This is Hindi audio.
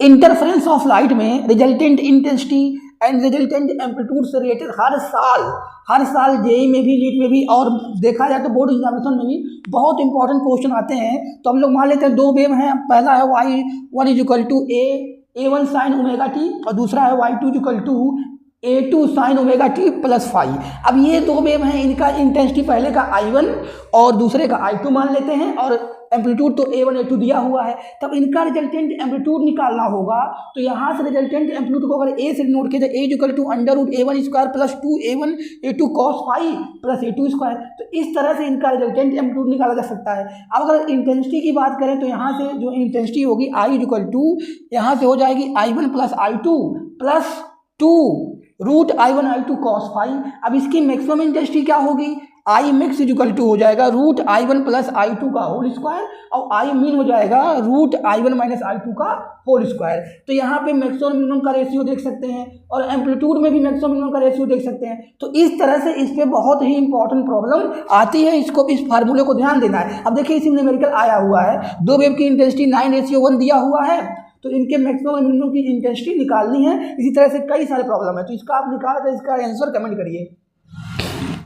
इंटरफेरेंस ऑफ लाइट में resultant intensity and resultant amplitude से रिलेटेड हर साल जेई में भी, नीट में भी, और देखा जाए तो बोर्ड एग्जामिनेशन में भी बहुत इंपॉर्टेंट क्वेश्चन आते हैं। तो हम लोग मान लेते हैं दो वेव हैं, पहला है y1 equal to a1 sine omega t और दूसरा है y2 equal to a2 sine omega t plus phi. अब ये दो वेव हैं, इनका इंटेंसिटी पहले का I1 और दूसरे का I2 मान लेते हैं और एम्पलीट्यूड तो A1 A2 दिया हुआ है। तब इनका रिजल्टेंट एम्पलीट्यूड निकालना होगा। तो यहाँ से रिजल्टेंट एम्पलीट्यूड को अगर A से नोट किया जाए, A equal to under root A1 square plus 2A1 A2 cos phi plus A2 square. तो इस तरह से इनका रिजल्टेंट एम्पलीट्यूड निकाला जा सकता है। अब अगर इंटेंसिटी की बात करें तो यहाँ से जो इंटेंसिटी होगी I इक्वल टू यहाँ से हो जाएगी I1 plus I2 plus 2 root I1 I2 cos phi. अब इसकी मैक्सिमम इंटेंसिटी क्या होगी, आई मैक्स इक्वल टू हो जाएगा रूट I1 प्लस I2 का होल स्क्वायर और आई मीन हो जाएगा रूट I1 माइनस I2 का होल स्क्वायर। तो यहाँ पे मैक्सिमम मिनिमम का रेशियो देख सकते हैं और एम्पलीट्यूड में भी मैक्सिमम मिनिमम का रेशियो देख सकते हैं। तो इस तरह से इस पे बहुत ही इंपॉर्टेंट प्रॉब्लम आती है, इसको इस फार्मूले को ध्यान देना है। अब देखिए इसी न्यूमेरिकल आया हुआ है, दो वेव की इंटेंसिटी 9:1 दिया हुआ है, तो इनके मैक्सिमम और मिनिमम की इंटेंसिटी निकालनी है। इसी तरह से कई सारे प्रॉब्लम है, तो इसका आप निकाल कर इसका आंसर कमेंट करिए।